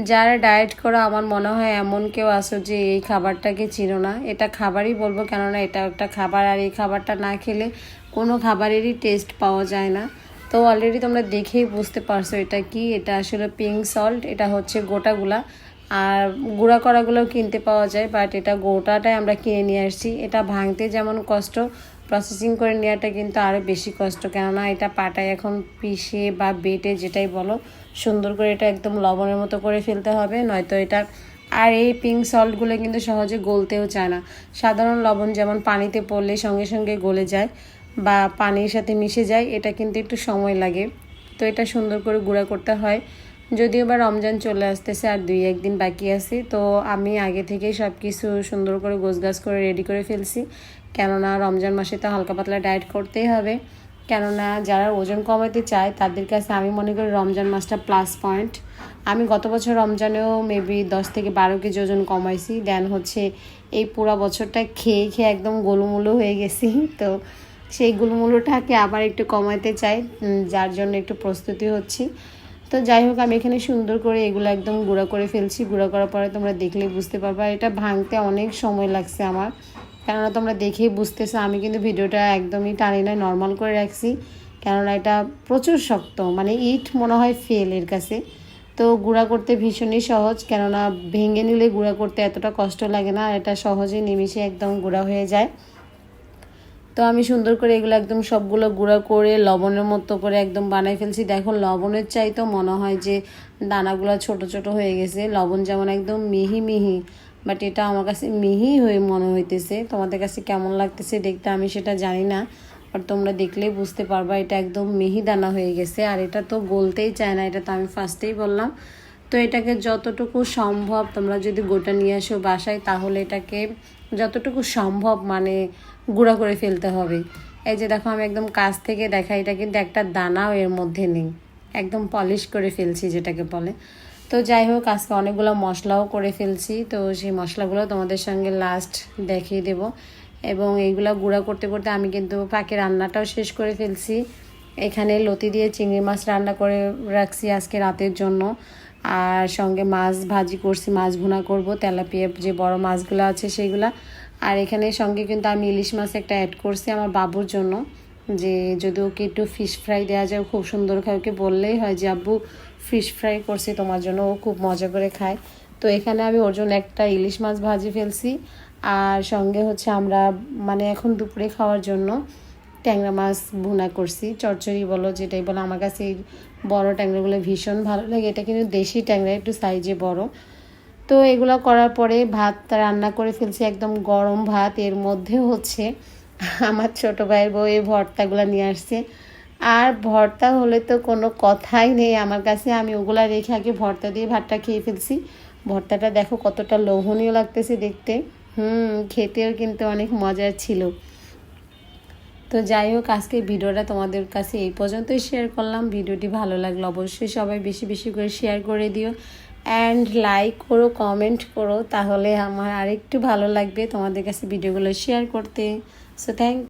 যারা ডায়েট করো আমার মনে হয় এমন কেউ আসো যে এই খাবারটাকে চিনো না। এটা খাবারই বলবো, কেননা এটা একটা খাবার, আর এই খাবারটা না খেলে কোনো খাবারেরই টেস্ট পাওয়া যায় না। তো অলরেডি তোমরা দেখেই বুঝতে পারছো এটা কি। এটা আসলে পিঙ্ক সল্ট, এটা হচ্ছে গোটাগুলা, আর গুঁড়া করাগুলোও কিনতে পাওয়া যায়, বাট এটা গোটাটাই আমরা কিনে নিয়ে আসছি। এটা ভাঙতে যেমন কষ্ট, প্রসেসিং করে নেওয়াটা কিন্তু আরও বেশি কষ্ট, কেননা এটা পাটায় এখন পিষে বা বেটে যেটাই বলো সুন্দর করে এটা একদম লবণের মতো করে ফেলতে হবে, নয়তো এটা। আর এই পিঙ্ক সল্টগুলো কিন্তু সহজে গলতেও চায় না। সাধারণ লবণ যেমন পানিতে পড়লে সঙ্গে সঙ্গে গলে যায় বা পানির সাথে মিশে যায়, এটা কিন্তু একটু সময় লাগে। তো এটা সুন্দর করে গুঁড়া করতে হয়। যদিও বা রমজান চলে আসতেছে আর 2-1 দিন বাকি আছে, তো আমি আগে থেকেই সব কিছু সুন্দর করে গোছগাছ করে রেডি করে ফেলছি, কেননা রমজান মাসে তো হালকা পাতলা ডায়েট করতেই হবে। কেননা যারা ওজন কমাতে চায় তাদের কাছে আমি মনে করি রমজান মাসটা প্লাস পয়েন্ট। আমি গত বছর রমজানেও মেবি 10 থেকে 12 কেজি ওজন কমাইছি, দেন হচ্ছে এই পুরো বছরটা খেয়ে খেয়ে একদম গোলুমুলু হয়ে গেছি। তো সেই গোলুমুলুটাকে আবার একটু কমাতে চাই, যার জন্য একটু প্রস্তুতি হচ্ছি। তো যাই হোক, আমি এখানে সুন্দর করে এগুলো একদম গুঁড়া করে ফেলছি। গুঁড়া করার পরে তোমরা দেখলেই বুঝতে পারবা, এটা ভাঙতে অনেক সময় লাগছে আমার, কেননা তোমরা দেখেই বুঝতেছো আমি কিন্তু ভিডিওটা একদমই টানি না, নর্মাল করে রাখছি, কেননা এটা প্রচুর শক্ত, মানে ইট মনে হয় ফেল এর কাছে। তো গুঁড়া করতে ভীষণই সহজ, কেননা ভেঙে নিলে গুঁড়া করতে এতটা কষ্ট লাগে না, এটা সহজেই নিমিশে একদম গুঁড়া হয়ে যায়। তো আমি সুন্দর করে এগুলো একদম সবগুলো গুঁড়া করে লবণের মতো করে একদম বানাই ফেলছি। দেখো লবণের চাইতেও মনে হয় যে দানাগুলো ছোট ছোট হয়ে গেছে। লবণ যেমন একদম মিহি মিহি, বাট এটা আমার কাছে মিহি হয়ে মনে হইতেছে। তোমাদের কাছে কেমন লাগতেছে দেখতে আমি সেটা জানি না, বাট তোমরা দেখলেই বুঝতে পারবা এটা একদম মিহি দানা হয়ে গেছে। আর এটা তো গলতেই চায় না, এটা তো আমি ফার্স্টেই বললাম। তো এটাকে যতটুকু সম্ভব তোমরা যদি গোটা নিয়ে আসো বাসায়, তাহলে এটাকে যতটুকু সম্ভব মানে গুঁড়া করে ফেলতে হবে। এই যে দেখো আমি একদম কাছ থেকে দেখাই, এটা কিন্তু একটা দানাও এর মধ্যে নেই, একদম পলিশ করে ফেলছি যেটাকে বলে। তো যাই হোক, আজকে অনেকগুলো মশলাও করে ফেলছি, তো সেই মশলাগুলো তোমাদের সঙ্গে লাস্ট দেখিয়ে দেব। এবং এইগুলো গুঁড়া করতে করতে আমি কিন্তু ফাঁকে রান্নাটাও শেষ করে ফেলছি। এখানে লতি দিয়ে চিংড়ি মাছ রান্না করে রাখছি আজকে রাতের জন্য, আর সঙ্গে মাছ ভাজি করছি, মাছ ভুনা করব, তেলাপিয়া যে বড় মাছগুলো আছে সেইগুলা। আর এখানে সঙ্গে কিন্তু আমি ইলিশ মাছ একটা অ্যাড করছি আমার বাবুর জন্য, যে যদি ওকে একটু ফিশ ফ্রাই দেওয়া যায়, খুব সুন্দর খায়, ওকে বললেই হয় যে আব্বু ফিশ ফ্রাই করছি তোমার জন্য, ও খুব মজা করে খায়। তো এখানে আমি ওর জন্য একটা ইলিশ মাছ ভাজি ফেলছি। আর সঙ্গে হচ্ছে আমরা মানে এখন দুপুরে খাওয়ার জন্য ট্যাংরা মাছ ভুনা করছি, চচ্চড়ি বলো যেটাই বলো, আমার কাছে এই বড় ট্যাংরাগুলো ভীষণ ভালো লাগে। এটা কিন্তু দেশি ট্যাংরা, একটু সাইজে বড়। তো এগুলো করার পরে ভাত রান্না করে ফেলছি, একদম গরম ভাত। এর মধ্যে হচ্ছে আমার ছোটো ভাইয়ের বউ এই ভর্তাগুলো নিয়ে আসছে, আর ভর্তা হলে তো কোনো কথাই নেই আমার কাছে। আমি ওগুলা রেখে আগে ভর্তা দিয়ে ভাতটা খেয়ে ফেলছি। ভর্তাটা দেখো কতটা লোভনীয় লাগতেছে দেখতে, খেতেও কিন্তু অনেক মজার ছিল। তো যাই হোক, আজকে ভিডিওটা তোমাদের কাছে এই পর্যন্তই শেয়ার করলাম। ভিডিওটি ভালো লাগলে অবশ্যই সবাই বেশি বেশি করে শেয়ার করে দিও, অ্যান্ড লাইক করো, কমেন্ট করো, তাহলে আমার আরেকটু ভালো লাগবে তোমাদের কাছে ভিডিওগুলো শেয়ার করতে। So thank